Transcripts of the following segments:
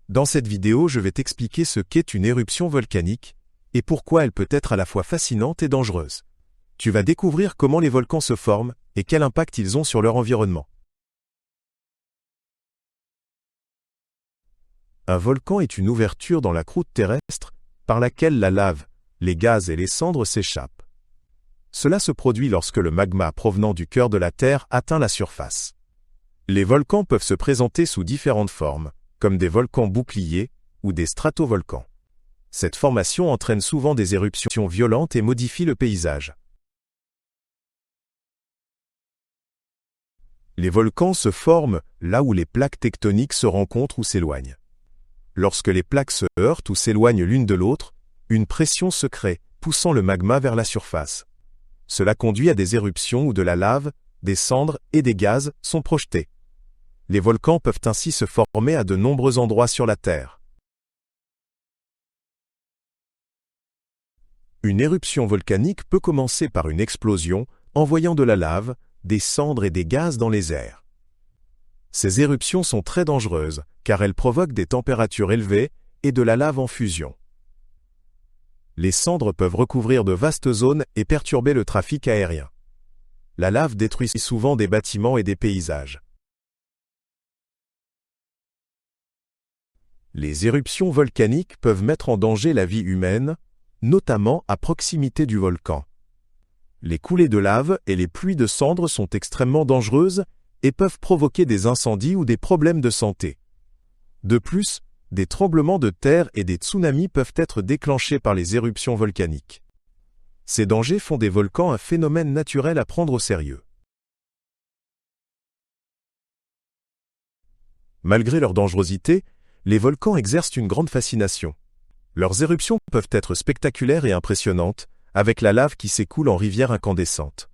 Dans cette vidéo, je vais t'expliquer ce qu'est une éruption volcanique et pourquoi elle peut être à la fois fascinante et dangereuse. Tu vas découvrir comment les volcans se forment et quel impact ils ont sur leur environnement. Un volcan est une ouverture dans la croûte terrestre par laquelle la lave, les gaz et les cendres s'échappent. Cela se produit lorsque le magma provenant du cœur de la Terre atteint la surface. Les volcans peuvent se présenter sous différentes formes, comme des volcans boucliers ou des stratovolcans. Cette formation entraîne souvent des éruptions violentes et modifie le paysage. Les volcans se forment là où les plaques tectoniques se rencontrent ou s'éloignent. Lorsque les plaques se heurtent ou s'éloignent l'une de l'autre, une pression se crée, poussant le magma vers la surface. Cela conduit à des éruptions où de la lave, des cendres et des gaz sont projetés. Les volcans peuvent ainsi se former à de nombreux endroits sur la Terre. Une éruption volcanique peut commencer par une explosion, envoyant de la lave, des cendres et des gaz dans les airs. Ces éruptions sont très dangereuses, car elles provoquent des températures élevées et de la lave en fusion. Les cendres peuvent recouvrir de vastes zones et perturber le trafic aérien. La lave détruit souvent des bâtiments et des paysages. Les éruptions volcaniques peuvent mettre en danger la vie humaine, notamment à proximité du volcan. Les coulées de lave et les pluies de cendres sont extrêmement dangereuses et peuvent provoquer des incendies ou des problèmes de santé. De plus, des tremblements de terre et des tsunamis peuvent être déclenchés par les éruptions volcaniques. Ces dangers font des volcans un phénomène naturel à prendre au sérieux. Malgré leur dangerosité, les volcans exercent une grande fascination. Leurs éruptions peuvent être spectaculaires et impressionnantes, avec la lave qui s'écoule en rivières incandescentes.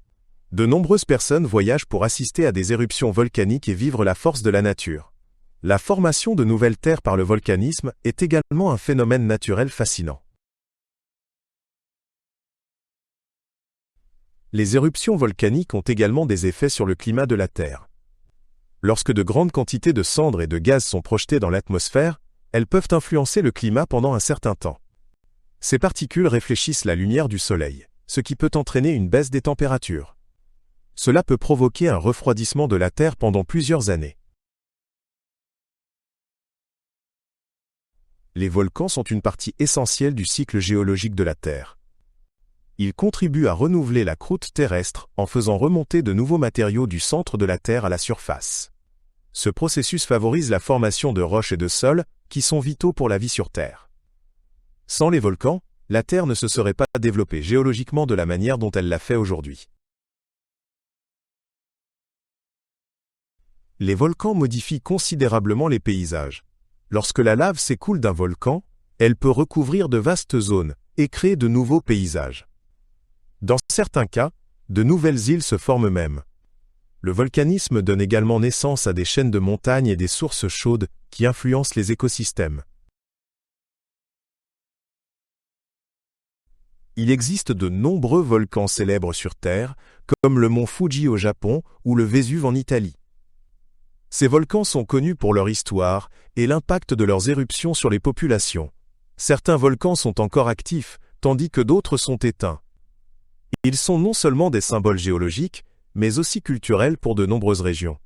De nombreuses personnes voyagent pour assister à des éruptions volcaniques et vivre la force de la nature. La formation de nouvelles terres par le volcanisme est également un phénomène naturel fascinant. Les éruptions volcaniques ont également des effets sur le climat de la Terre. Lorsque de grandes quantités de cendres et de gaz sont projetées dans l'atmosphère, elles peuvent influencer le climat pendant un certain temps. Ces particules réfléchissent la lumière du Soleil, ce qui peut entraîner une baisse des températures. Cela peut provoquer un refroidissement de la Terre pendant plusieurs années. Les volcans sont une partie essentielle du cycle géologique de la Terre. Ils contribuent à renouveler la croûte terrestre en faisant remonter de nouveaux matériaux du centre de la Terre à la surface. Ce processus favorise la formation de roches et de sols qui sont vitaux pour la vie sur Terre. Sans les volcans, la Terre ne se serait pas développée géologiquement de la manière dont elle l'a fait aujourd'hui. Les volcans modifient considérablement les paysages. Lorsque la lave s'écoule d'un volcan, elle peut recouvrir de vastes zones et créer de nouveaux paysages. Dans certains cas, de nouvelles îles se forment même. Le volcanisme donne également naissance à des chaînes de montagnes et des sources chaudes qui influencent les écosystèmes. Il existe de nombreux volcans célèbres sur Terre, comme le mont Fuji au Japon ou le Vésuve en Italie. Ces volcans sont connus pour leur histoire et l'impact de leurs éruptions sur les populations. Certains volcans sont encore actifs, tandis que d'autres sont éteints. Ils sont non seulement des symboles géologiques, mais aussi culturels pour de nombreuses régions.